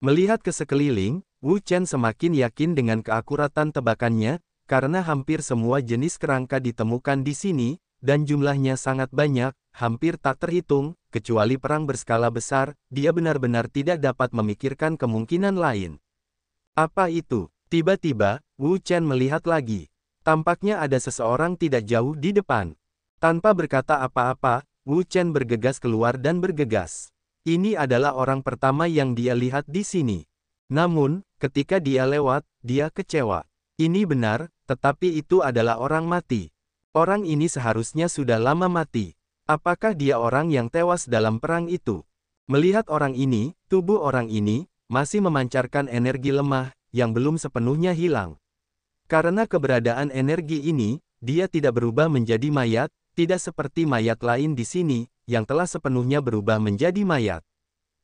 Melihat ke sekeliling, Wu Chen semakin yakin dengan keakuratan tebakannya, karena hampir semua jenis kerangka ditemukan di sini, dan jumlahnya sangat banyak, hampir tak terhitung, kecuali perang berskala besar, dia benar-benar tidak dapat memikirkan kemungkinan lain. Apa itu? Tiba-tiba, Wu Chen melihat lagi. Tampaknya ada seseorang tidak jauh di depan. Tanpa berkata apa-apa, Wu Chen bergegas keluar dan bergegas. Ini adalah orang pertama yang dia lihat di sini. Namun, ketika dia lewat, dia kecewa. Ini benar, tetapi itu adalah orang mati. Orang ini seharusnya sudah lama mati. Apakah dia orang yang tewas dalam perang itu? Melihat orang ini, tubuh orang ini masih memancarkan energi lemah yang belum sepenuhnya hilang. Karena keberadaan energi ini, dia tidak berubah menjadi mayat, tidak seperti mayat lain di sini yang telah sepenuhnya berubah menjadi mayat.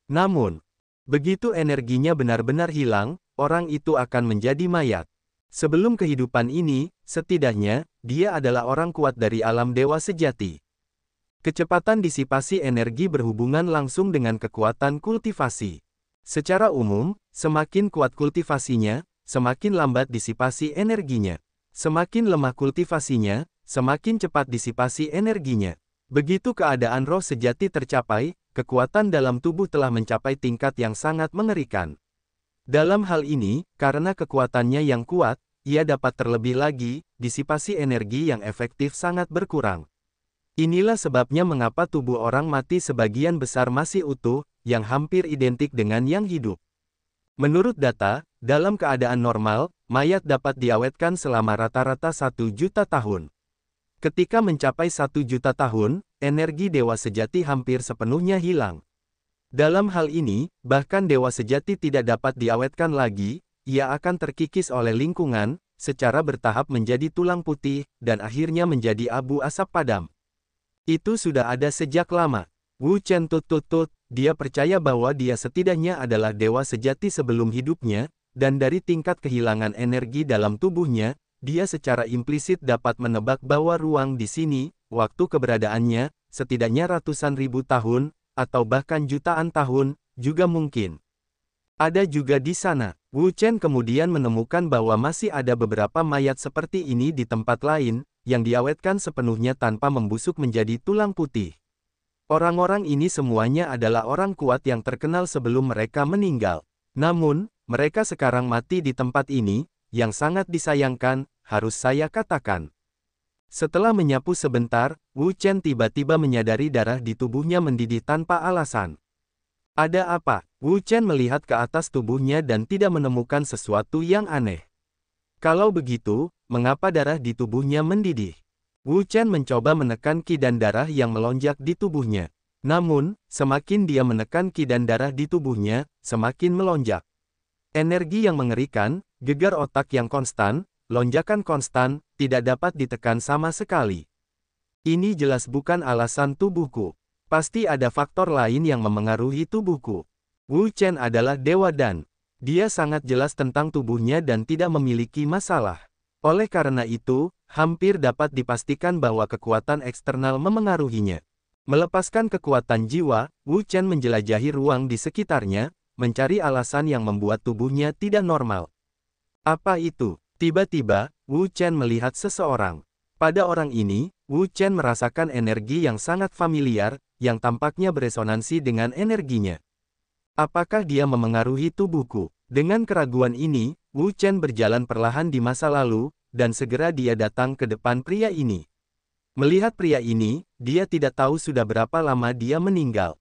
Namun, begitu energinya benar-benar hilang, orang itu akan menjadi mayat. Sebelum kehidupan ini, setidaknya, dia adalah orang kuat dari alam dewa sejati. Kecepatan disipasi energi berhubungan langsung dengan kekuatan kultivasi. Secara umum, semakin kuat kultivasinya, semakin lambat disipasi energinya. Semakin lemah kultivasinya, semakin cepat disipasi energinya. Begitu keadaan roh sejati tercapai, kekuatan dalam tubuh telah mencapai tingkat yang sangat mengerikan. Dalam hal ini, karena kekuatannya yang kuat, ia dapat terlebih lagi, disipasi energi yang efektif sangat berkurang. Inilah sebabnya mengapa tubuh orang mati sebagian besar masih utuh, yang hampir identik dengan yang hidup. Menurut data, dalam keadaan normal, mayat dapat diawetkan selama rata-rata 1 juta tahun. Ketika mencapai 1 juta tahun, energi dewa sejati hampir sepenuhnya hilang. Dalam hal ini, bahkan dewa sejati tidak dapat diawetkan lagi, ia akan terkikis oleh lingkungan, secara bertahap menjadi tulang putih, dan akhirnya menjadi abu asap padam. Itu sudah ada sejak lama. Wu Chen tut, dia percaya bahwa dia setidaknya adalah dewa sejati sebelum hidupnya, dan dari tingkat kehilangan energi dalam tubuhnya, dia secara implisit dapat menebak bahwa ruang di sini, waktu keberadaannya, setidaknya ratusan ribu tahun, atau bahkan jutaan tahun, juga mungkin. Ada juga di sana. Wu Chen kemudian menemukan bahwa masih ada beberapa mayat seperti ini di tempat lain, yang diawetkan sepenuhnya tanpa membusuk menjadi tulang putih. Orang-orang ini semuanya adalah orang kuat yang terkenal sebelum mereka meninggal. Namun, mereka sekarang mati di tempat ini, yang sangat disayangkan, harus saya katakan. Setelah menyapu sebentar, Wu Chen tiba-tiba menyadari darah di tubuhnya mendidih tanpa alasan. Ada apa? Wu Chen melihat ke atas tubuhnya dan tidak menemukan sesuatu yang aneh. Kalau begitu, mengapa darah di tubuhnya mendidih? Wu Chen mencoba menekan qi dan darah yang melonjak di tubuhnya. Namun, semakin dia menekan qi dan darah di tubuhnya, semakin melonjak. Energi yang mengerikan, gegar otak yang konstan, lonjakan konstan, tidak dapat ditekan sama sekali. Ini jelas bukan alasan tubuhku. Pasti ada faktor lain yang memengaruhi tubuhku. Wu Chen adalah dewa dan dia sangat jelas tentang tubuhnya dan tidak memiliki masalah. Oleh karena itu, hampir dapat dipastikan bahwa kekuatan eksternal memengaruhinya. Melepaskan kekuatan jiwa, Wu Chen menjelajahi ruang di sekitarnya, mencari alasan yang membuat tubuhnya tidak normal. Apa itu? Tiba-tiba, Wu Chen melihat seseorang. Pada orang ini, Wu Chen merasakan energi yang sangat familiar, yang tampaknya beresonansi dengan energinya. Apakah dia memengaruhi tubuhku? Dengan keraguan ini, Wu Chen berjalan perlahan di masa lalu, dan segera dia datang ke depan pria ini. Melihat pria ini, dia tidak tahu sudah berapa lama dia meninggal.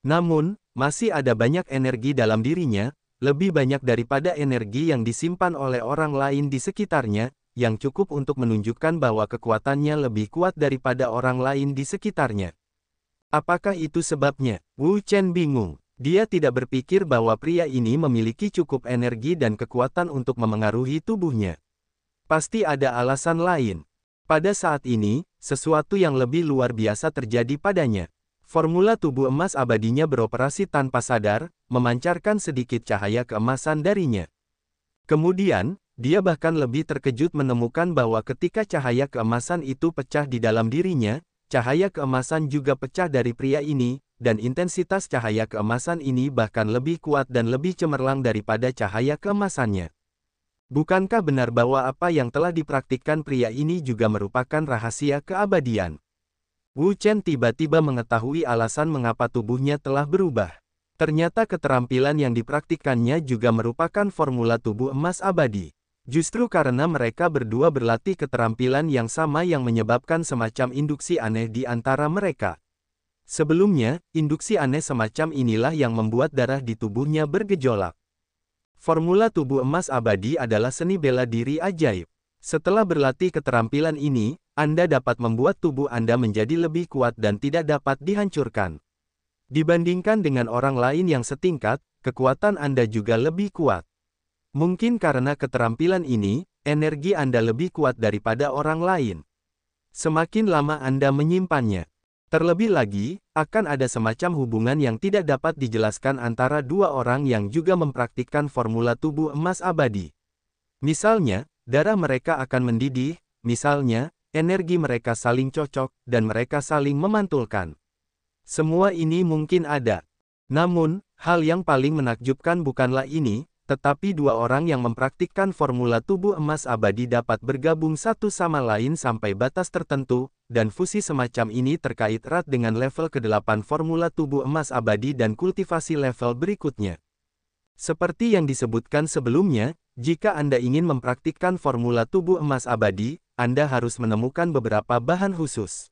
Namun, masih ada banyak energi dalam dirinya, lebih banyak daripada energi yang disimpan oleh orang lain di sekitarnya, yang cukup untuk menunjukkan bahwa kekuatannya lebih kuat daripada orang lain di sekitarnya. Apakah itu sebabnya? Wu Chen bingung. Dia tidak berpikir bahwa pria ini memiliki cukup energi dan kekuatan untuk memengaruhi tubuhnya. Pasti ada alasan lain. Pada saat ini, sesuatu yang lebih luar biasa terjadi padanya. Formula tubuh emas abadinya beroperasi tanpa sadar, memancarkan sedikit cahaya keemasan darinya. Kemudian, dia bahkan lebih terkejut menemukan bahwa ketika cahaya keemasan itu pecah di dalam dirinya, cahaya keemasan juga pecah dari pria ini, dan intensitas cahaya keemasan ini bahkan lebih kuat dan lebih cemerlang daripada cahaya keemasannya. Bukankah benar bahwa apa yang telah dipraktikkan pria ini juga merupakan rahasia keabadian? Wu Chen tiba-tiba mengetahui alasan mengapa tubuhnya telah berubah. Ternyata keterampilan yang dipraktikkannya juga merupakan formula tubuh emas abadi. Justru karena mereka berdua berlatih keterampilan yang sama yang menyebabkan semacam induksi aneh di antara mereka. Sebelumnya, induksi aneh semacam inilah yang membuat darah di tubuhnya bergejolak. Formula tubuh emas abadi adalah seni bela diri ajaib. Setelah berlatih keterampilan ini, Anda dapat membuat tubuh Anda menjadi lebih kuat dan tidak dapat dihancurkan. Dibandingkan dengan orang lain yang setingkat, kekuatan Anda juga lebih kuat. Mungkin karena keterampilan ini, energi Anda lebih kuat daripada orang lain. Semakin lama Anda menyimpannya. Terlebih lagi, akan ada semacam hubungan yang tidak dapat dijelaskan antara dua orang yang juga mempraktikkan formula tubuh emas abadi. Misalnya, darah mereka akan mendidih, misalnya, energi mereka saling cocok, dan mereka saling memantulkan. Semua ini mungkin ada. Namun, hal yang paling menakjubkan bukanlah ini, tetapi dua orang yang mempraktikkan formula tubuh emas abadi dapat bergabung satu sama lain sampai batas tertentu, dan fusi semacam ini terkait erat dengan level ke-8 formula tubuh emas abadi dan kultivasi level berikutnya. Seperti yang disebutkan sebelumnya, jika Anda ingin mempraktikkan formula tubuh emas abadi, Anda harus menemukan beberapa bahan khusus.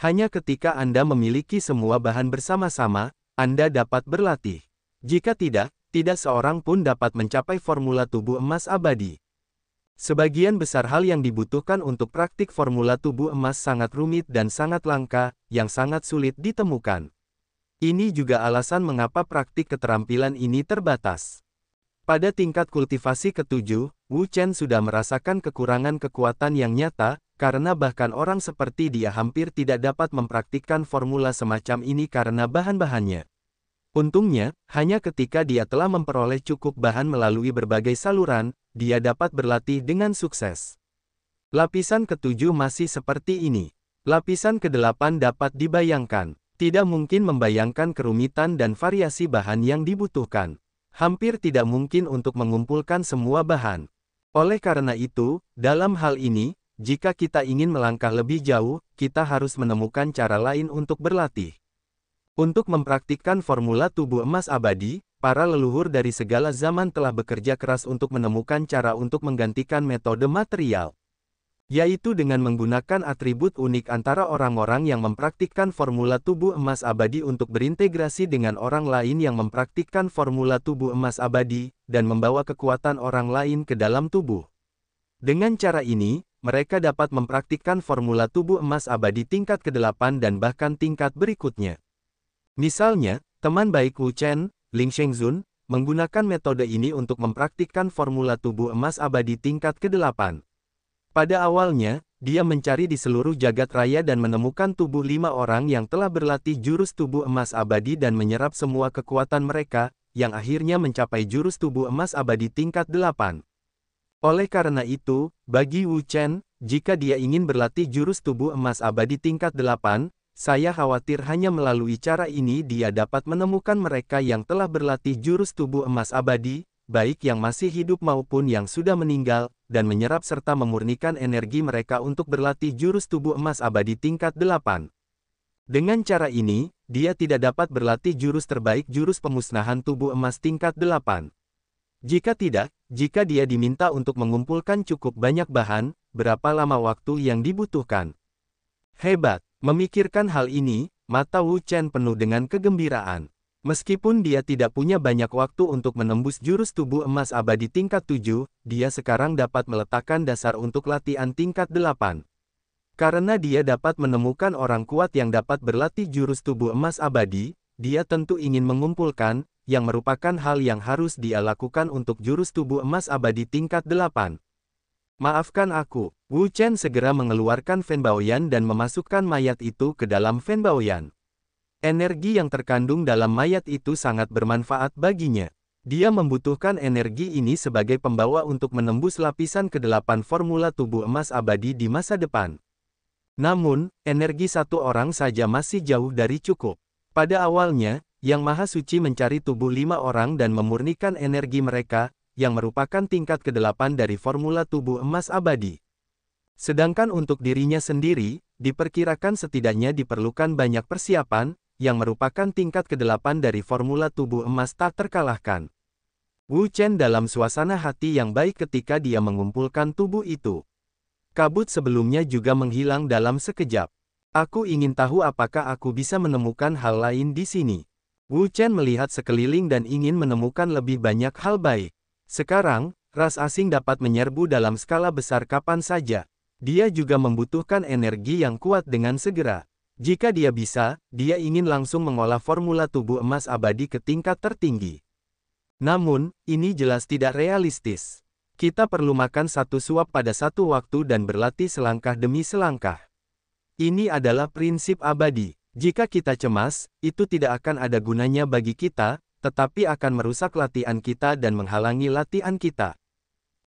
Hanya ketika Anda memiliki semua bahan bersama-sama, Anda dapat berlatih. Jika tidak seorang pun dapat mencapai formula tubuh emas abadi. Sebagian besar hal yang dibutuhkan untuk praktik formula tubuh emas sangat rumit dan sangat langka, yang sangat sulit ditemukan. Ini juga alasan mengapa praktik keterampilan ini terbatas. Pada tingkat kultivasi ke-7, Wu Chen sudah merasakan kekurangan kekuatan yang nyata, karena bahkan orang seperti dia hampir tidak dapat mempraktikkan formula semacam ini karena bahan-bahannya. Untungnya, hanya ketika dia telah memperoleh cukup bahan melalui berbagai saluran, dia dapat berlatih dengan sukses. Lapisan ke-7 masih seperti ini. Lapisan ke-8 dapat dibayangkan. Tidak mungkin membayangkan kerumitan dan variasi bahan yang dibutuhkan. Hampir tidak mungkin untuk mengumpulkan semua bahan. Oleh karena itu, dalam hal ini, jika kita ingin melangkah lebih jauh, kita harus menemukan cara lain untuk berlatih. Untuk mempraktikkan formula tubuh emas abadi, para leluhur dari segala zaman telah bekerja keras untuk menemukan cara untuk menggantikan metode material. Yaitu dengan menggunakan atribut unik antara orang-orang yang mempraktikkan formula tubuh emas abadi untuk berintegrasi dengan orang lain yang mempraktikkan formula tubuh emas abadi, dan membawa kekuatan orang lain ke dalam tubuh. Dengan cara ini, mereka dapat mempraktikkan formula tubuh emas abadi tingkat ke-8 dan bahkan tingkat berikutnya. Misalnya, teman baik Wu Chen, Ling Shengzun, menggunakan metode ini untuk mempraktikkan formula tubuh emas abadi tingkat ke-8. Pada awalnya, dia mencari di seluruh jagat raya dan menemukan tubuh 5 orang yang telah berlatih jurus tubuh emas abadi dan menyerap semua kekuatan mereka, yang akhirnya mencapai jurus tubuh emas abadi tingkat 8. Oleh karena itu, bagi Wu Chen, jika dia ingin berlatih jurus tubuh emas abadi tingkat 8, saya khawatir hanya melalui cara ini dia dapat menemukan mereka yang telah berlatih jurus tubuh emas abadi, baik yang masih hidup maupun yang sudah meninggal, dan menyerap serta memurnikan energi mereka untuk berlatih jurus tubuh emas abadi tingkat 8. Dengan cara ini, dia tidak dapat berlatih jurus terbaik jurus pemusnahan tubuh emas tingkat 8. Jika tidak, jika dia diminta untuk mengumpulkan cukup banyak bahan, berapa lama waktu yang dibutuhkan? Hebat! Memikirkan hal ini, mata Wu Chen penuh dengan kegembiraan. Meskipun dia tidak punya banyak waktu untuk menembus jurus tubuh emas abadi tingkat 7, dia sekarang dapat meletakkan dasar untuk latihan tingkat 8. Karena dia dapat menemukan orang kuat yang dapat berlatih jurus tubuh emas abadi, dia tentu ingin mengumpulkan, yang merupakan hal yang harus dia lakukan untuk jurus tubuh emas abadi tingkat 8. Maafkan aku, Wu Chen segera mengeluarkan Fen Baoyan dan memasukkan mayat itu ke dalam Fen Baoyan. Energi yang terkandung dalam mayat itu sangat bermanfaat baginya. Dia membutuhkan energi ini sebagai pembawa untuk menembus lapisan ke-8 formula tubuh emas abadi di masa depan. Namun, energi satu orang saja masih jauh dari cukup. Pada awalnya, Yang Maha Suci mencari tubuh 5 orang dan memurnikan energi mereka, yang merupakan tingkat ke-8 dari formula tubuh emas abadi. Sedangkan untuk dirinya sendiri, diperkirakan setidaknya diperlukan banyak persiapan, yang merupakan tingkat ke-8 dari formula tubuh emas tak terkalahkan. Wu Chen dalam suasana hati yang baik ketika dia mengumpulkan tubuh itu. Kabut sebelumnya juga menghilang dalam sekejap. Aku ingin tahu apakah aku bisa menemukan hal lain di sini. Wu Chen melihat sekeliling dan ingin menemukan lebih banyak hal baik. Sekarang, ras asing dapat menyerbu dalam skala besar kapan saja. Dia juga membutuhkan energi yang kuat dengan segera. Jika dia bisa, dia ingin langsung mengolah formula tubuh emas abadi ke tingkat tertinggi. Namun, ini jelas tidak realistis. Kita perlu makan satu suap pada satu waktu dan berlatih selangkah demi selangkah. Ini adalah prinsip abadi. Jika kita cemas, itu tidak akan ada gunanya bagi kita, tetapi akan merusak latihan kita dan menghalangi latihan kita.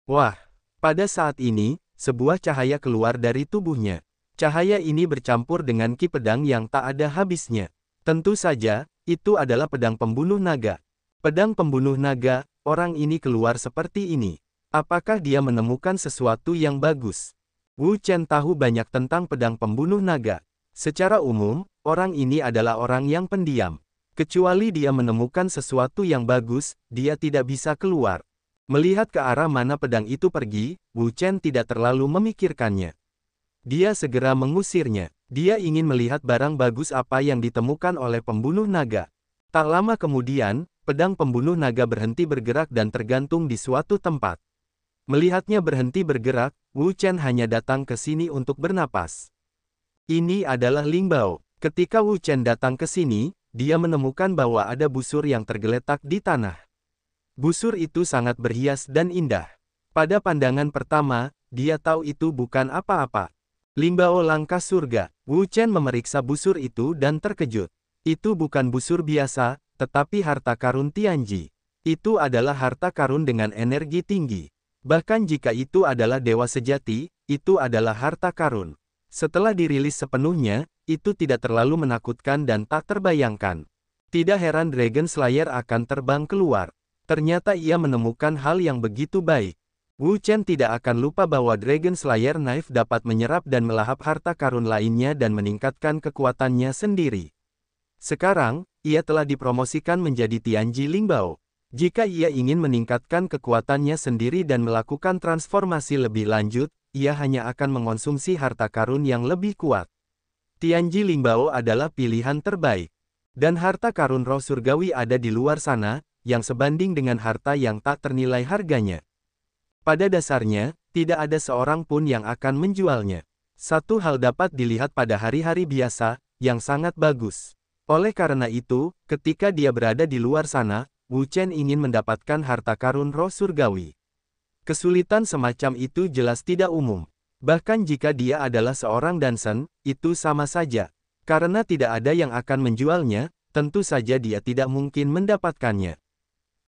Wah, pada saat ini, sebuah cahaya keluar dari tubuhnya. Cahaya ini bercampur dengan ki pedang yang tak ada habisnya. Tentu saja, itu adalah pedang pembunuh naga. Pedang pembunuh naga, orang ini keluar seperti ini. Apakah dia menemukan sesuatu yang bagus? Wu Chen tahu banyak tentang pedang pembunuh naga. Secara umum, orang ini adalah orang yang pendiam. Kecuali dia menemukan sesuatu yang bagus, dia tidak bisa keluar. Melihat ke arah mana pedang itu pergi, Wu Chen tidak terlalu memikirkannya. Dia segera mengusirnya. Dia ingin melihat barang bagus apa yang ditemukan oleh pembunuh naga. Tak lama kemudian, pedang pembunuh naga berhenti bergerak dan tergantung di suatu tempat. Melihatnya berhenti bergerak, Wu Chen hanya datang ke sini untuk bernapas. Ini adalah Ling Bao. Ketika Wu Chen datang ke sini, dia menemukan bahwa ada busur yang tergeletak di tanah. Busur itu sangat berhias dan indah. Pada pandangan pertama, dia tahu itu bukan apa-apa. Ling Bao langkah surga. Wu Chen memeriksa busur itu dan terkejut. Itu bukan busur biasa, tetapi harta karun Tianji. Itu adalah harta karun dengan energi tinggi. Bahkan jika itu adalah dewa sejati, itu adalah harta karun. Setelah dirilis sepenuhnya, itu tidak terlalu menakutkan dan tak terbayangkan. Tidak heran Dragon Slayer akan terbang keluar. Ternyata ia menemukan hal yang begitu baik. Wu Chen tidak akan lupa bahwa Dragon Slayer Knife dapat menyerap dan melahap harta karun lainnya dan meningkatkan kekuatannya sendiri. Sekarang, ia telah dipromosikan menjadi Tianji Ling Bao. Jika ia ingin meningkatkan kekuatannya sendiri dan melakukan transformasi lebih lanjut, ia hanya akan mengonsumsi harta karun yang lebih kuat. Tianji Ling Bao adalah pilihan terbaik. Dan harta karun roh surgawi ada di luar sana, yang sebanding dengan harta yang tak ternilai harganya. Pada dasarnya, tidak ada seorang pun yang akan menjualnya. Satu hal dapat dilihat pada hari-hari biasa, yang sangat bagus. Oleh karena itu, ketika dia berada di luar sana, Wu Chen ingin mendapatkan harta karun roh surgawi. Kesulitan semacam itu jelas tidak umum. Bahkan jika dia adalah seorang dansen, itu sama saja. Karena tidak ada yang akan menjualnya, tentu saja dia tidak mungkin mendapatkannya.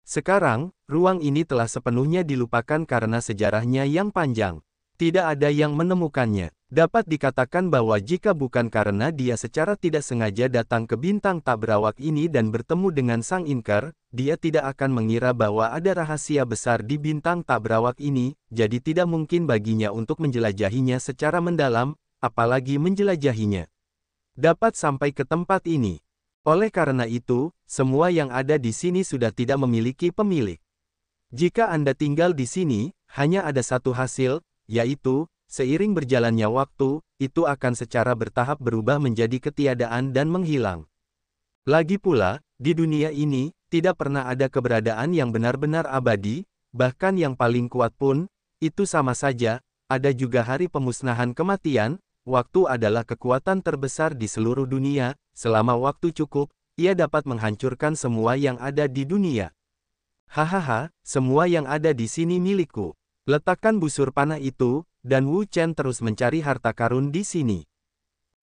Sekarang, ruang ini telah sepenuhnya dilupakan karena sejarahnya yang panjang. Tidak ada yang menemukannya. Dapat dikatakan bahwa jika bukan karena dia secara tidak sengaja datang ke bintang tak berawak ini dan bertemu dengan Sang Inker, dia tidak akan mengira bahwa ada rahasia besar di bintang tak berawak ini, jadi tidak mungkin baginya untuk menjelajahinya secara mendalam, apalagi menjelajahinya. Dapat sampai ke tempat ini. Oleh karena itu, semua yang ada di sini sudah tidak memiliki pemilik. Jika Anda tinggal di sini, hanya ada satu hasil, yaitu, seiring berjalannya waktu, itu akan secara bertahap berubah menjadi ketiadaan dan menghilang. Lagi pula, di dunia ini, tidak pernah ada keberadaan yang benar-benar abadi, bahkan yang paling kuat pun, itu sama saja, ada juga hari pemusnahan kematian, waktu adalah kekuatan terbesar di seluruh dunia, selama waktu cukup, ia dapat menghancurkan semua yang ada di dunia. Hahaha, semua yang ada di sini milikku. Letakkan busur panah itu, dan Wu Chen terus mencari harta karun di sini.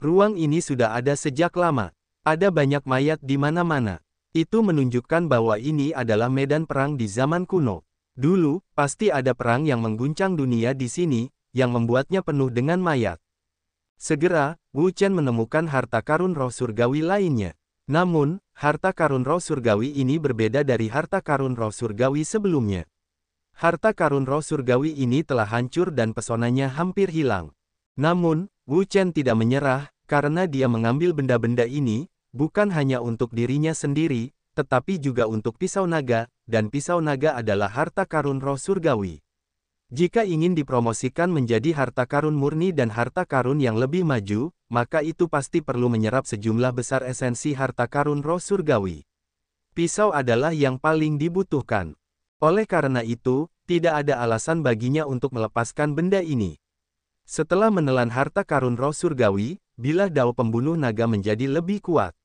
Ruang ini sudah ada sejak lama. Ada banyak mayat di mana-mana. Itu menunjukkan bahwa ini adalah medan perang di zaman kuno. Dulu, pasti ada perang yang mengguncang dunia di sini, yang membuatnya penuh dengan mayat. Segera, Wu Chen menemukan harta karun roh surgawi lainnya. Namun, harta karun roh surgawi ini berbeda dari harta karun roh surgawi sebelumnya. Harta karun roh surgawi ini telah hancur dan pesonanya hampir hilang. Namun, Wu Chen tidak menyerah, karena dia mengambil benda-benda ini, bukan hanya untuk dirinya sendiri, tetapi juga untuk pisau naga, dan pisau naga adalah harta karun roh surgawi. Jika ingin dipromosikan menjadi harta karun murni dan harta karun yang lebih maju, maka itu pasti perlu menyerap sejumlah besar esensi harta karun roh surgawi. Pisau adalah yang paling dibutuhkan. Oleh karena itu, tidak ada alasan baginya untuk melepaskan benda ini. Setelah menelan harta karun roh surgawi, bilah dao pembunuh naga menjadi lebih kuat.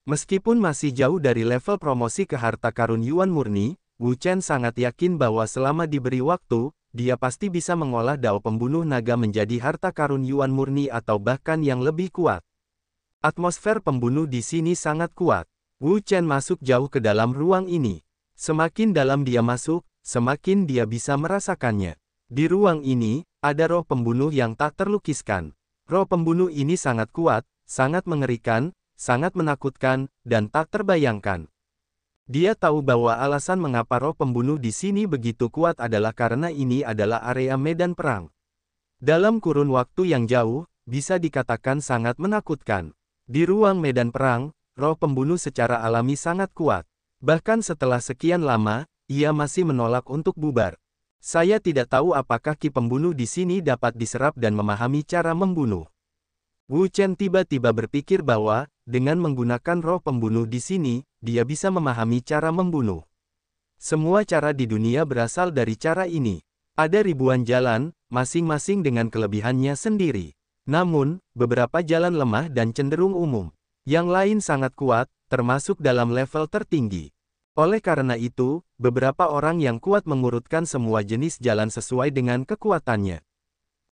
Meskipun masih jauh dari level promosi ke harta karun Yuan murni, Wu Chen sangat yakin bahwa selama diberi waktu, dia pasti bisa mengolah dao pembunuh naga menjadi harta karun Yuan murni atau bahkan yang lebih kuat. Atmosfer pembunuh di sini sangat kuat. Wu Chen masuk jauh ke dalam ruang ini. Semakin dalam dia masuk, semakin dia bisa merasakannya. Di ruang ini, ada roh pembunuh yang tak terlukiskan. Roh pembunuh ini sangat kuat, sangat mengerikan, sangat menakutkan, dan tak terbayangkan. Dia tahu bahwa alasan mengapa roh pembunuh di sini begitu kuat adalah karena ini adalah area medan perang. Dalam kurun waktu yang jauh, bisa dikatakan sangat menakutkan. Di ruang medan perang, roh pembunuh secara alami sangat kuat. Bahkan setelah sekian lama, ia masih menolak untuk bubar. Saya tidak tahu apakah ki pembunuh di sini dapat diserap dan memahami cara membunuh. Wu Chen tiba-tiba berpikir bahwa, dengan menggunakan roh pembunuh di sini, dia bisa memahami cara membunuh. Semua cara di dunia berasal dari cara ini. Ada ribuan jalan, masing-masing dengan kelebihannya sendiri. Namun, beberapa jalan lemah dan cenderung umum. Yang lain sangat kuat, termasuk dalam level tertinggi. Oleh karena itu, beberapa orang yang kuat mengurutkan semua jenis jalan sesuai dengan kekuatannya.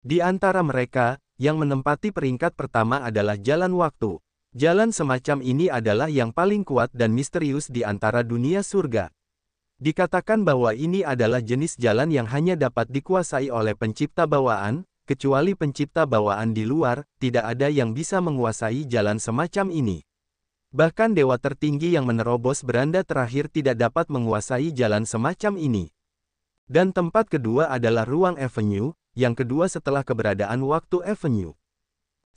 Di antara mereka, yang menempati peringkat pertama adalah jalan waktu. Jalan semacam ini adalah yang paling kuat dan misterius di antara dunia surga. Dikatakan bahwa ini adalah jenis jalan yang hanya dapat dikuasai oleh pencipta bawaan, kecuali pencipta bawaan di luar, tidak ada yang bisa menguasai jalan semacam ini. Bahkan dewa tertinggi yang menerobos beranda terakhir tidak dapat menguasai jalan semacam ini. Dan tempat kedua adalah ruang Avenue, yang kedua setelah keberadaan waktu Avenue.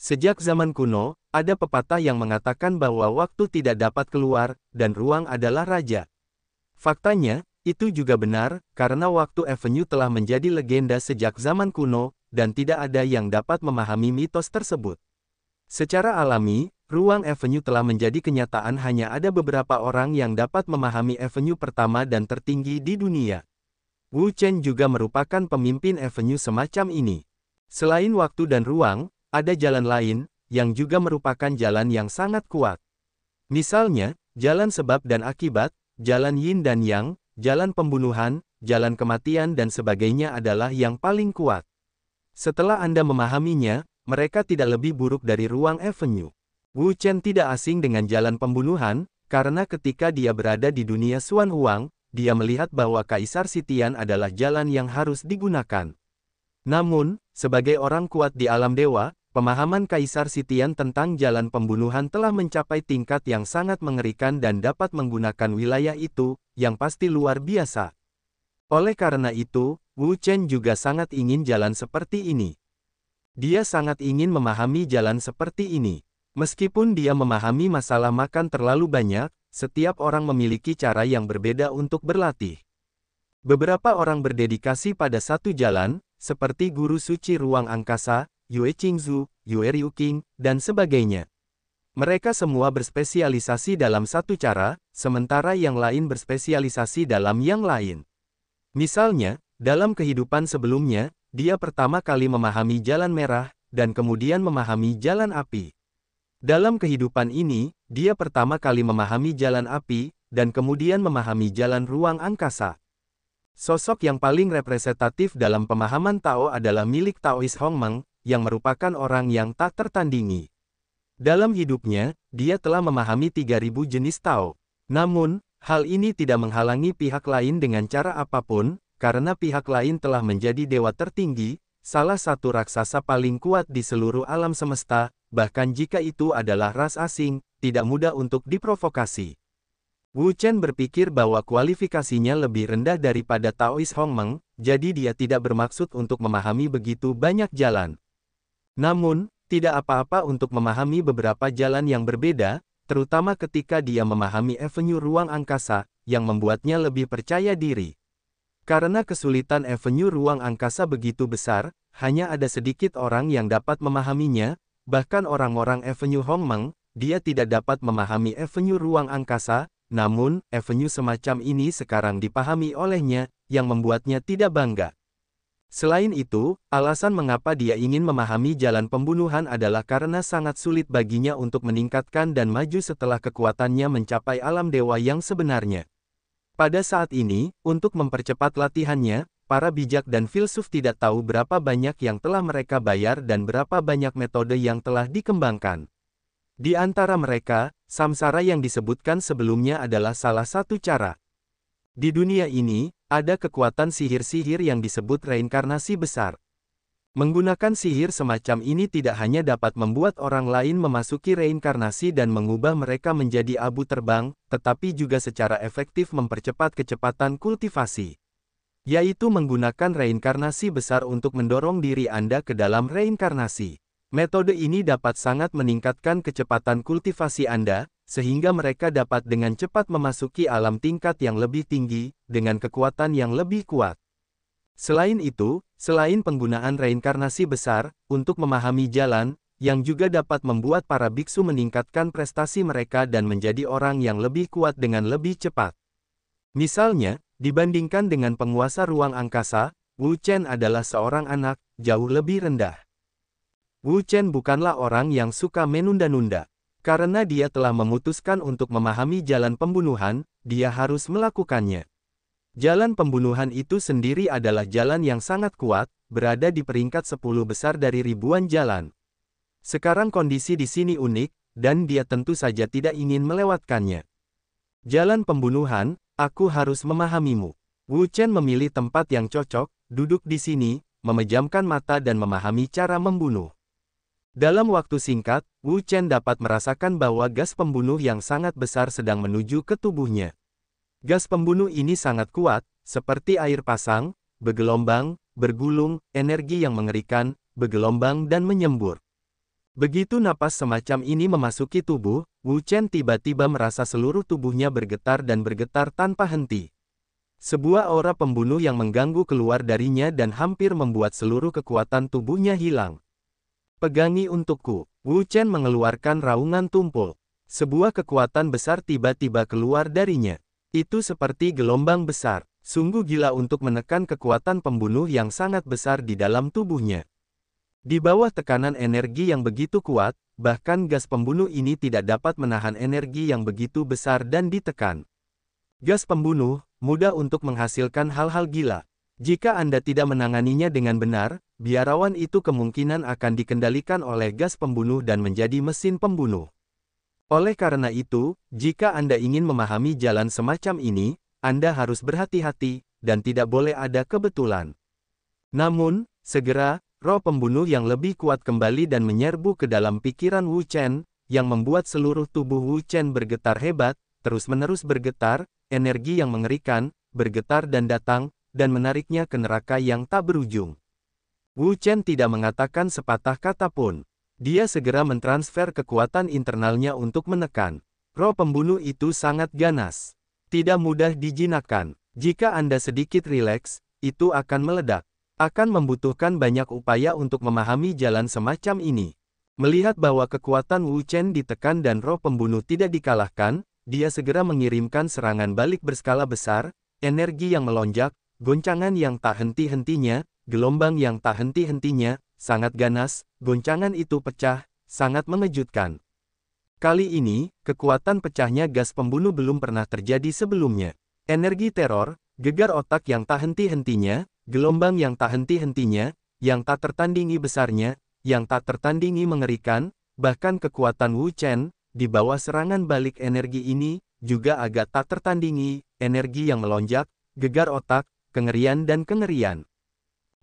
Sejak zaman kuno, ada pepatah yang mengatakan bahwa waktu tidak dapat keluar, dan ruang adalah raja. Faktanya, itu juga benar, karena waktu Avenue telah menjadi legenda sejak zaman kuno, dan tidak ada yang dapat memahami mitos tersebut. Secara alami, ruang Avenue telah menjadi kenyataan, hanya ada beberapa orang yang dapat memahami Avenue pertama dan tertinggi di dunia. Wu Chen juga merupakan pemimpin Avenue semacam ini. Selain waktu dan ruang, ada jalan lain, yang juga merupakan jalan yang sangat kuat. Misalnya, jalan sebab dan akibat, jalan yin dan yang, jalan pembunuhan, jalan kematian dan sebagainya adalah yang paling kuat. Setelah Anda memahaminya, mereka tidak lebih buruk dari ruang Avenue. Wu Chen tidak asing dengan jalan pembunuhan, karena ketika dia berada di dunia Xuan Huang, dia melihat bahwa Kaisar Sitian adalah jalan yang harus digunakan. Namun, sebagai orang kuat di alam dewa, pemahaman Kaisar Sitian tentang jalan pembunuhan telah mencapai tingkat yang sangat mengerikan dan dapat menggunakan wilayah itu, yang pasti luar biasa. Oleh karena itu, Wu Chen juga sangat ingin jalan seperti ini. Dia sangat ingin memahami jalan seperti ini. Meskipun dia memahami masalah makan terlalu banyak, setiap orang memiliki cara yang berbeda untuk berlatih. Beberapa orang berdedikasi pada satu jalan, seperti guru suci ruang angkasa, Yue Qingzu, Yue Ryuking, dan sebagainya. Mereka semua berspesialisasi dalam satu cara, sementara yang lain berspesialisasi dalam yang lain. Misalnya, dalam kehidupan sebelumnya, dia pertama kali memahami jalan merah, dan kemudian memahami jalan api. Dalam kehidupan ini, dia pertama kali memahami jalan api, dan kemudian memahami jalan ruang angkasa. Sosok yang paling representatif dalam pemahaman Tao adalah milik Taois Hongmeng, yang merupakan orang yang tak tertandingi. Dalam hidupnya, dia telah memahami 3000 jenis Tao. Namun, hal ini tidak menghalangi pihak lain dengan cara apapun, karena pihak lain telah menjadi dewa tertinggi, salah satu raksasa paling kuat di seluruh alam semesta, bahkan jika itu adalah ras asing, tidak mudah untuk diprovokasi. Wu Chen berpikir bahwa kualifikasinya lebih rendah daripada Taois Hong Meng, jadi dia tidak bermaksud untuk memahami begitu banyak jalan. Namun, tidak apa-apa untuk memahami beberapa jalan yang berbeda, terutama ketika dia memahami avenue ruang angkasa, yang membuatnya lebih percaya diri. Karena kesulitan avenue ruang angkasa begitu besar, hanya ada sedikit orang yang dapat memahaminya, bahkan orang-orang avenue Hong Meng, dia tidak dapat memahami avenue ruang angkasa. Namun, avenue semacam ini sekarang dipahami olehnya, yang membuatnya tidak bangga. Selain itu, alasan mengapa dia ingin memahami jalan pembunuhan adalah karena sangat sulit baginya untuk meningkatkan dan maju setelah kekuatannya mencapai alam dewa yang sebenarnya. Pada saat ini, untuk mempercepat latihannya, para bijak dan filsuf tidak tahu berapa banyak yang telah mereka bayar dan berapa banyak metode yang telah dikembangkan. Di antara mereka, samsara yang disebutkan sebelumnya adalah salah satu cara. Di dunia ini, ada kekuatan sihir-sihir yang disebut reinkarnasi besar. Menggunakan sihir semacam ini tidak hanya dapat membuat orang lain memasuki reinkarnasi dan mengubah mereka menjadi abu terbang, tetapi juga secara efektif mempercepat kecepatan kultivasi. Yaitu menggunakan reinkarnasi besar untuk mendorong diri Anda ke dalam reinkarnasi. Metode ini dapat sangat meningkatkan kecepatan kultivasi Anda, sehingga mereka dapat dengan cepat memasuki alam tingkat yang lebih tinggi, dengan kekuatan yang lebih kuat. Selain itu, selain penggunaan reinkarnasi besar, untuk memahami jalan, yang juga dapat membuat para biksu meningkatkan prestasi mereka dan menjadi orang yang lebih kuat dengan lebih cepat. Misalnya, dibandingkan dengan penguasa ruang angkasa, Wu Chen adalah seorang anak, jauh lebih rendah. Wu Chen bukanlah orang yang suka menunda-nunda. Karena dia telah memutuskan untuk memahami jalan pembunuhan, dia harus melakukannya. Jalan pembunuhan itu sendiri adalah jalan yang sangat kuat, berada di peringkat 10 besar dari ribuan jalan. Sekarang kondisi di sini unik, dan dia tentu saja tidak ingin melewatkannya. Jalan pembunuhan, aku harus memahamimu. Wu Chen memilih tempat yang cocok, duduk di sini, memejamkan mata dan memahami cara membunuh. Dalam waktu singkat, Wu Chen dapat merasakan bahwa gas pembunuh yang sangat besar sedang menuju ke tubuhnya. Gas pembunuh ini sangat kuat, seperti air pasang, bergelombang, bergulung, energi yang mengerikan, bergelombang dan menyembur. Begitu napas semacam ini memasuki tubuh, Wu Chen tiba-tiba merasa seluruh tubuhnya bergetar dan bergetar tanpa henti. Sebuah aura pembunuh yang mengganggu keluar darinya dan hampir membuat seluruh kekuatan tubuhnya hilang. Pegangi untukku. Wu Chen mengeluarkan raungan tumpul. Sebuah kekuatan besar tiba-tiba keluar darinya. Itu seperti gelombang besar. Sungguh gila untuk menekan kekuatan pembunuh yang sangat besar di dalam tubuhnya. Di bawah tekanan energi yang begitu kuat, bahkan gas pembunuh ini tidak dapat menahan energi yang begitu besar dan ditekan. Gas pembunuh mudah untuk menghasilkan hal-hal gila. Jika Anda tidak menanganinya dengan benar, biarawan itu kemungkinan akan dikendalikan oleh gas pembunuh dan menjadi mesin pembunuh. Oleh karena itu, jika Anda ingin memahami jalan semacam ini, Anda harus berhati-hati, dan tidak boleh ada kebetulan. Namun, segera, roh pembunuh yang lebih kuat kembali dan menyerbu ke dalam pikiran Wu Chen, yang membuat seluruh tubuh Wu Chen bergetar hebat, terus-menerus bergetar, energi yang mengerikan, bergetar dan datang, dan menariknya ke neraka yang tak berujung. Wu Chen tidak mengatakan sepatah kata pun. Dia segera mentransfer kekuatan internalnya untuk menekan. Roh pembunuh itu sangat ganas. Tidak mudah dijinakkan. Jika Anda sedikit rileks, itu akan meledak. Akan membutuhkan banyak upaya untuk memahami jalan semacam ini. Melihat bahwa kekuatan Wu Chen ditekan dan roh pembunuh tidak dikalahkan, dia segera mengirimkan serangan balik berskala besar, energi yang melonjak, goncangan yang tak henti-hentinya, gelombang yang tak henti-hentinya, sangat ganas, goncangan itu pecah, sangat mengejutkan. Kali ini, kekuatan pecahnya gas pembunuh belum pernah terjadi sebelumnya. Energi teror, gegar otak yang tak henti-hentinya, gelombang yang tak henti-hentinya, yang tak tertandingi besarnya, yang tak tertandingi mengerikan, bahkan kekuatan Wu Chen, di bawah serangan balik energi ini, juga agak tak tertandingi, energi yang melonjak, gegar otak, kengerian dan kengerian.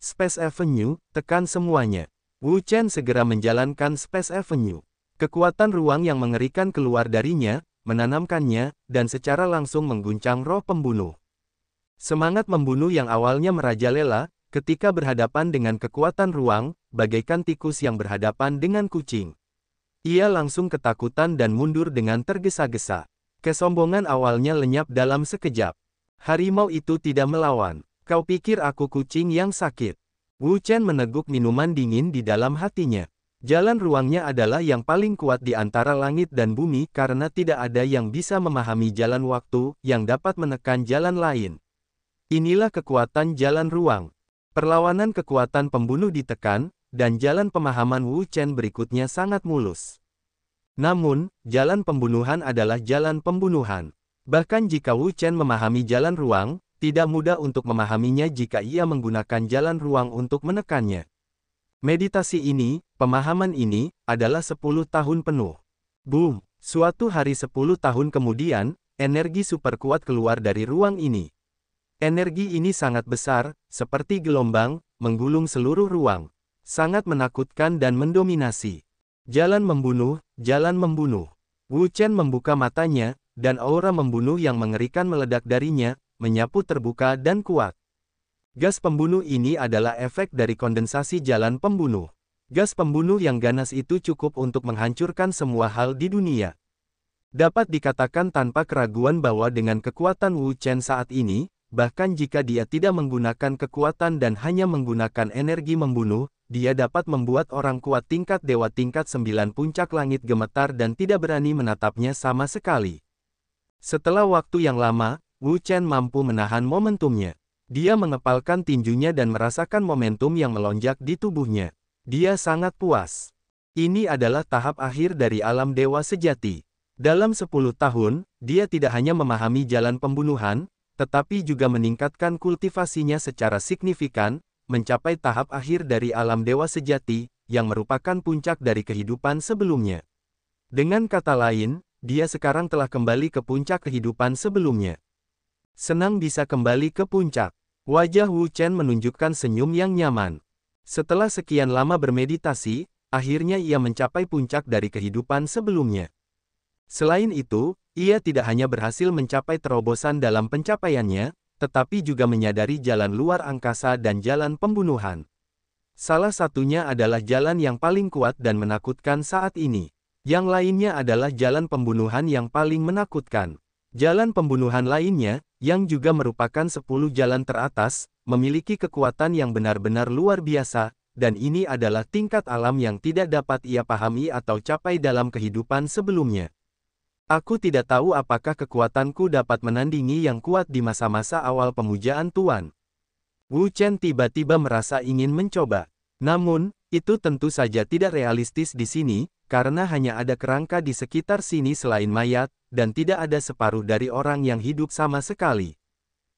Space Avenue, tekan semuanya. Wu Chen segera menjalankan Space Avenue. Kekuatan ruang yang mengerikan keluar darinya, menanamkannya, dan secara langsung mengguncang roh pembunuh. Semangat membunuh yang awalnya merajalela, ketika berhadapan dengan kekuatan ruang, bagaikan tikus yang berhadapan dengan kucing. Ia langsung ketakutan dan mundur dengan tergesa-gesa. Kesombongan awalnya lenyap dalam sekejap. Harimau itu tidak melawan. Kau pikir aku kucing yang sakit? Wu Chen meneguk minuman dingin di dalam hatinya. Jalan ruangnya adalah yang paling kuat di antara langit dan bumi karena tidak ada yang bisa memahami jalan waktu yang dapat menekan jalan lain. Inilah kekuatan jalan ruang. Perlawanan kekuatan pembunuh ditekan, dan jalan pemahaman Wu Chen berikutnya sangat mulus. Namun, jalan pembunuhan adalah jalan pembunuhan. Bahkan jika Wu Chen memahami jalan ruang, tidak mudah untuk memahaminya jika ia menggunakan jalan ruang untuk menekannya. Meditasi ini, pemahaman ini, adalah 10 tahun penuh. Boom! Suatu hari 10 tahun kemudian, energi super kuat keluar dari ruang ini. Energi ini sangat besar, seperti gelombang, menggulung seluruh ruang. Sangat menakutkan dan mendominasi. Jalan membunuh, jalan membunuh. Wu Chen membuka matanya, dan aura membunuh yang mengerikan meledak darinya, menyapu terbuka dan kuat. Gas pembunuh ini adalah efek dari kondensasi jalan pembunuh. Gas pembunuh yang ganas itu cukup untuk menghancurkan semua hal di dunia. Dapat dikatakan tanpa keraguan bahwa dengan kekuatan Wu Chen saat ini, bahkan jika dia tidak menggunakan kekuatan dan hanya menggunakan energi membunuh, dia dapat membuat orang kuat tingkat dewa tingkat 9 puncak langit gemetar dan tidak berani menatapnya sama sekali. Setelah waktu yang lama, Wu Chen mampu menahan momentumnya. Dia mengepalkan tinjunya dan merasakan momentum yang melonjak di tubuhnya. Dia sangat puas. Ini adalah tahap akhir dari alam dewa sejati. Dalam 10 tahun, dia tidak hanya memahami jalan pembunuhan, tetapi juga meningkatkan kultivasinya secara signifikan, mencapai tahap akhir dari alam dewa sejati, yang merupakan puncak dari kehidupan sebelumnya. Dengan kata lain, dia sekarang telah kembali ke puncak kehidupan sebelumnya. Senang bisa kembali ke puncak. Wajah Wu Chen menunjukkan senyum yang nyaman. Setelah sekian lama bermeditasi, akhirnya ia mencapai puncak dari kehidupan sebelumnya. Selain itu, ia tidak hanya berhasil mencapai terobosan dalam pencapaiannya, tetapi juga menyadari jalan luar angkasa dan jalan pembunuhan. Salah satunya adalah jalan yang paling kuat dan menakutkan saat ini. Yang lainnya adalah jalan pembunuhan yang paling menakutkan. Jalan pembunuhan lainnya, yang juga merupakan 10 jalan teratas, memiliki kekuatan yang benar-benar luar biasa, dan ini adalah tingkat alam yang tidak dapat ia pahami atau capai dalam kehidupan sebelumnya. Aku tidak tahu apakah kekuatanku dapat menandingi yang kuat di masa-masa awal pemujaan Tuan. Wu Chen tiba-tiba merasa ingin mencoba. Namun, itu tentu saja tidak realistis di sini, karena hanya ada kerangka di sekitar sini selain mayat, dan tidak ada separuh dari orang yang hidup sama sekali.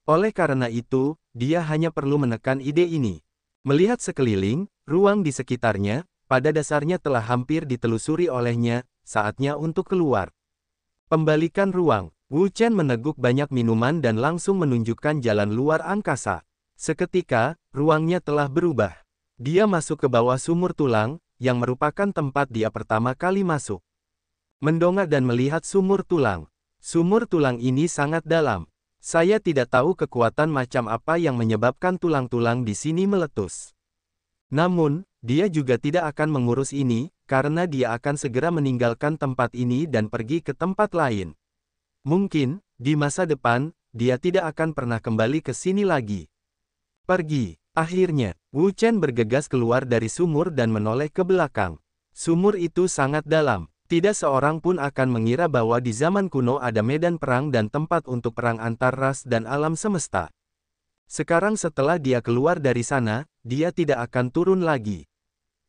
Oleh karena itu, dia hanya perlu menekan ide ini. Melihat sekeliling, ruang di sekitarnya, pada dasarnya telah hampir ditelusuri olehnya, saatnya untuk keluar. Pembalikan ruang. Wu Chen meneguk banyak minuman dan langsung menunjukkan jalan luar angkasa. Seketika, ruangnya telah berubah. Dia masuk ke bawah sumur tulang, yang merupakan tempat dia pertama kali masuk. Mendongak dan melihat sumur tulang. Sumur tulang ini sangat dalam. Saya tidak tahu kekuatan macam apa yang menyebabkan tulang-tulang di sini meletus. Namun, dia juga tidak akan mengurus ini, karena dia akan segera meninggalkan tempat ini dan pergi ke tempat lain. Mungkin, di masa depan, dia tidak akan pernah kembali ke sini lagi. Pergi. Akhirnya, Wu Chen bergegas keluar dari sumur dan menoleh ke belakang. Sumur itu sangat dalam. Tidak seorang pun akan mengira bahwa di zaman kuno ada medan perang dan tempat untuk perang antar ras dan alam semesta. Sekarang setelah dia keluar dari sana, dia tidak akan turun lagi.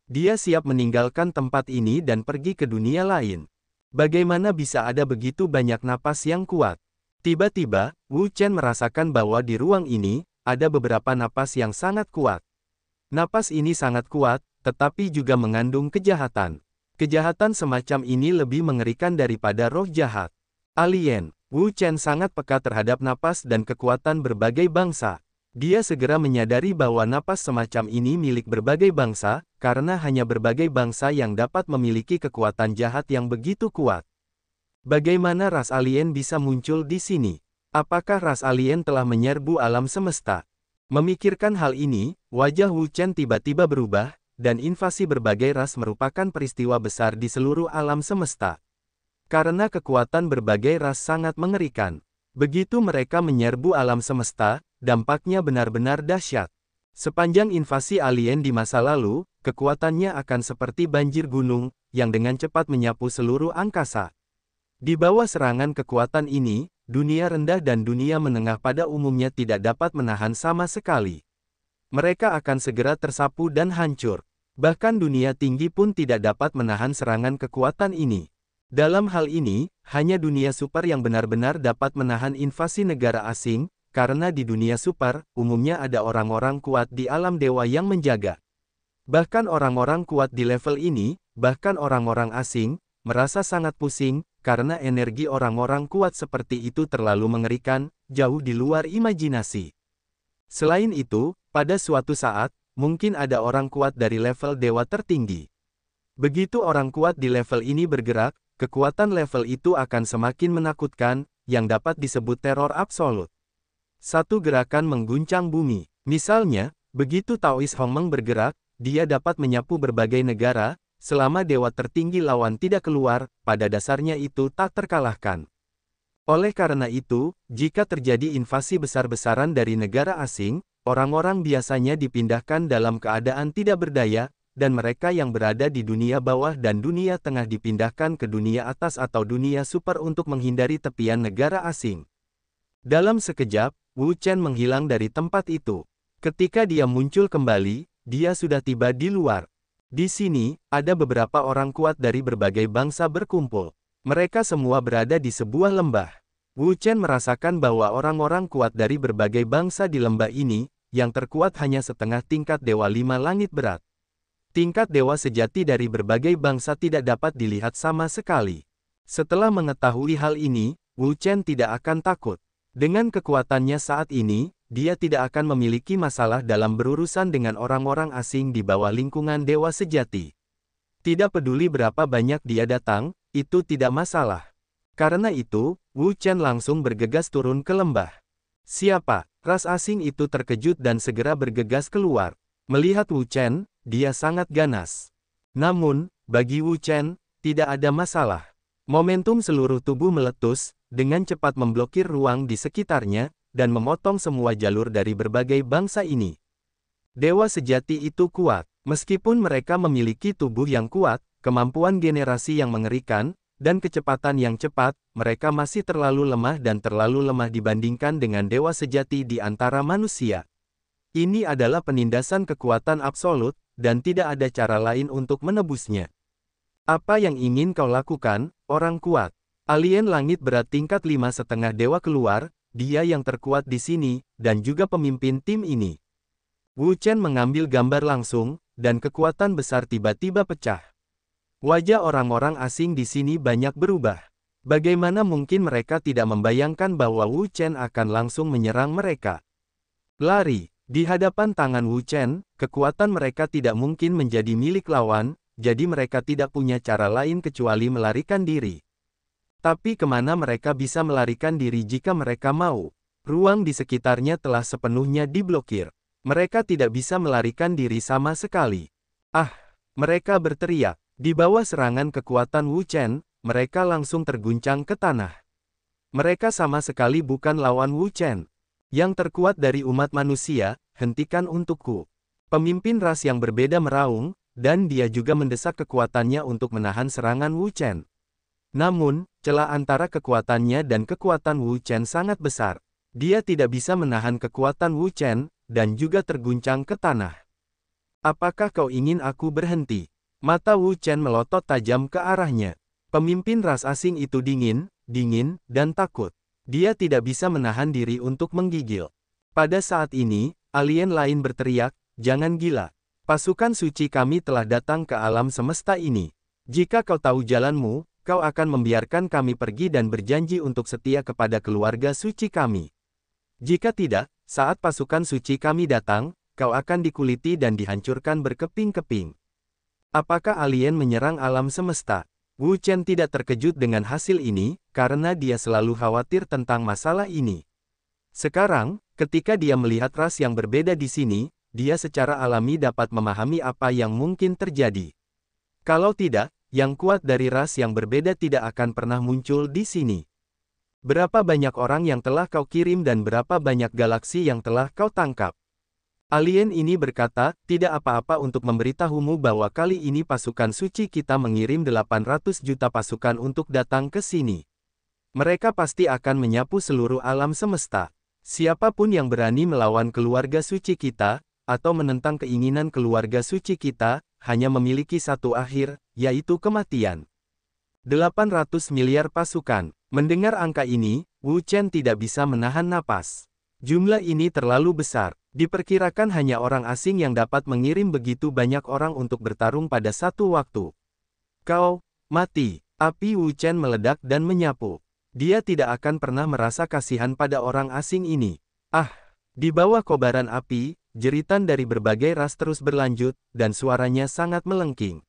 Dia siap meninggalkan tempat ini dan pergi ke dunia lain. Bagaimana bisa ada begitu banyak napas yang kuat? Tiba-tiba, Wu Chen merasakan bahwa di ruang ini, ada beberapa napas yang sangat kuat. Napas ini sangat kuat, tetapi juga mengandung kejahatan. Kejahatan semacam ini lebih mengerikan daripada roh jahat. Alien. Wu Chen sangat peka terhadap napas dan kekuatan berbagai bangsa. Dia segera menyadari bahwa napas semacam ini milik berbagai bangsa, karena hanya berbagai bangsa yang dapat memiliki kekuatan jahat yang begitu kuat. Bagaimana ras alien bisa muncul di sini? Apakah ras alien telah menyerbu alam semesta? Memikirkan hal ini, wajah Wu Chen tiba-tiba berubah, dan invasi berbagai ras merupakan peristiwa besar di seluruh alam semesta. Karena kekuatan berbagai ras sangat mengerikan. Begitu mereka menyerbu alam semesta, dampaknya benar-benar dahsyat. Sepanjang invasi alien di masa lalu, kekuatannya akan seperti banjir gunung, yang dengan cepat menyapu seluruh angkasa. Di bawah serangan kekuatan ini, dunia rendah dan dunia menengah pada umumnya tidak dapat menahan sama sekali. Mereka akan segera tersapu dan hancur. Bahkan dunia tinggi pun tidak dapat menahan serangan kekuatan ini. Dalam hal ini, hanya dunia super yang benar-benar dapat menahan invasi negara asing, karena di dunia super, umumnya ada orang-orang kuat di alam dewa yang menjaga. Bahkan orang-orang kuat di level ini, bahkan orang-orang asing, merasa sangat pusing, karena energi orang-orang kuat seperti itu terlalu mengerikan, jauh di luar imajinasi. Selain itu, pada suatu saat, mungkin ada orang kuat dari level dewa tertinggi. Begitu orang kuat di level ini bergerak, kekuatan level itu akan semakin menakutkan, yang dapat disebut teror absolut. Satu gerakan mengguncang bumi. Misalnya, begitu Taoist Hongmeng bergerak, dia dapat menyapu berbagai negara, selama dewa tertinggi lawan tidak keluar, pada dasarnya itu tak terkalahkan. Oleh karena itu, jika terjadi invasi besar-besaran dari negara asing, orang-orang biasanya dipindahkan dalam keadaan tidak berdaya, dan mereka yang berada di dunia bawah dan dunia tengah dipindahkan ke dunia atas atau dunia super untuk menghindari tepian negara asing. Dalam sekejap, Wu Chen menghilang dari tempat itu. Ketika dia muncul kembali, dia sudah tiba di luar. Di sini, ada beberapa orang kuat dari berbagai bangsa berkumpul. Mereka semua berada di sebuah lembah. Wu Chen merasakan bahwa orang-orang kuat dari berbagai bangsa di lembah ini, yang terkuat hanya setengah tingkat Dewa Lima Langit berat. Tingkat dewa sejati dari berbagai bangsa tidak dapat dilihat sama sekali. Setelah mengetahui hal ini, Wu Chen tidak akan takut. Dengan kekuatannya saat ini, dia tidak akan memiliki masalah dalam berurusan dengan orang-orang asing di bawah lingkungan dewa sejati. Tidak peduli berapa banyak dia datang, itu tidak masalah. Karena itu, Wu Chen langsung bergegas turun ke lembah. Siapa? Ras asing itu terkejut dan segera bergegas keluar. Melihat Wu Chen, dia sangat ganas. Namun, bagi Wu Chen, tidak ada masalah. Momentum seluruh tubuh meletus, dengan cepat memblokir ruang di sekitarnya, dan memotong semua jalur dari berbagai bangsa ini. Dewa sejati itu kuat. Meskipun mereka memiliki tubuh yang kuat, kemampuan generasi yang mengerikan, dan kecepatan yang cepat, mereka masih terlalu lemah dan terlalu lemah dibandingkan dengan dewa sejati di antara manusia. Ini adalah penindasan kekuatan absolut, dan tidak ada cara lain untuk menebusnya. Apa yang ingin kau lakukan, orang kuat? Alien langit berat tingkat 5,5 dewa keluar, dia yang terkuat di sini, dan juga pemimpin tim ini. Wu Chen mengambil gambar langsung, dan kekuatan besar tiba-tiba pecah. Wajah orang-orang asing di sini banyak berubah. Bagaimana mungkin mereka tidak membayangkan bahwa Wu Chen akan langsung menyerang mereka? Lari. Di hadapan tangan Wu Chen, kekuatan mereka tidak mungkin menjadi milik lawan, jadi mereka tidak punya cara lain kecuali melarikan diri. Tapi kemana mereka bisa melarikan diri jika mereka mau? Ruang di sekitarnya telah sepenuhnya diblokir. Mereka tidak bisa melarikan diri sama sekali. Ah! Mereka berteriak. Di bawah serangan kekuatan Wu Chen, mereka langsung terguncang ke tanah. Mereka sama sekali bukan lawan Wu Chen. Yang terkuat dari umat manusia, hentikan untukku. Pemimpin ras yang berbeda meraung, dan dia juga mendesak kekuatannya untuk menahan serangan Wu Chen. Namun, celah antara kekuatannya dan kekuatan Wu Chen sangat besar. Dia tidak bisa menahan kekuatan Wu Chen, dan juga terguncang ke tanah. Apakah kau ingin aku berhenti? Mata Wu Chen melotot tajam ke arahnya. Pemimpin ras asing itu dingin, dan takut. Dia tidak bisa menahan diri untuk menggigil. Pada saat ini, alien lain berteriak, "Jangan gila. Pasukan suci kami telah datang ke alam semesta ini. Jika kau tahu jalanmu, kau akan membiarkan kami pergi dan berjanji untuk setia kepada keluarga suci kami. Jika tidak, Saat pasukan suci kami datang, kau akan dikuliti dan dihancurkan berkeping-keping. Apakah alien menyerang alam semesta? Wu Chen tidak terkejut dengan hasil ini, karena dia selalu khawatir tentang masalah ini. Sekarang, ketika dia melihat ras yang berbeda di sini, dia secara alami dapat memahami apa yang mungkin terjadi. Kalau tidak, yang kuat dari ras yang berbeda tidak akan pernah muncul di sini. Berapa banyak orang yang telah kau kirim dan berapa banyak galaksi yang telah kau tangkap? Alien ini berkata, tidak apa-apa untuk memberitahumu bahwa kali ini pasukan suci kita mengirim 800 juta pasukan untuk datang ke sini. Mereka pasti akan menyapu seluruh alam semesta. Siapapun yang berani melawan keluarga suci kita, atau menentang keinginan keluarga suci kita, hanya memiliki satu akhir, yaitu kematian. 800 miliar pasukan. Mendengar angka ini, Wu Chen tidak bisa menahan napas. Jumlah ini terlalu besar. Diperkirakan hanya orang asing yang dapat mengirim begitu banyak orang untuk bertarung pada satu waktu. Kau, mati. Api Wu Chen meledak dan menyapu. Dia tidak akan pernah merasa kasihan pada orang asing ini. Ah! Di bawah kobaran api, jeritan dari berbagai ras terus berlanjut, dan suaranya sangat melengking.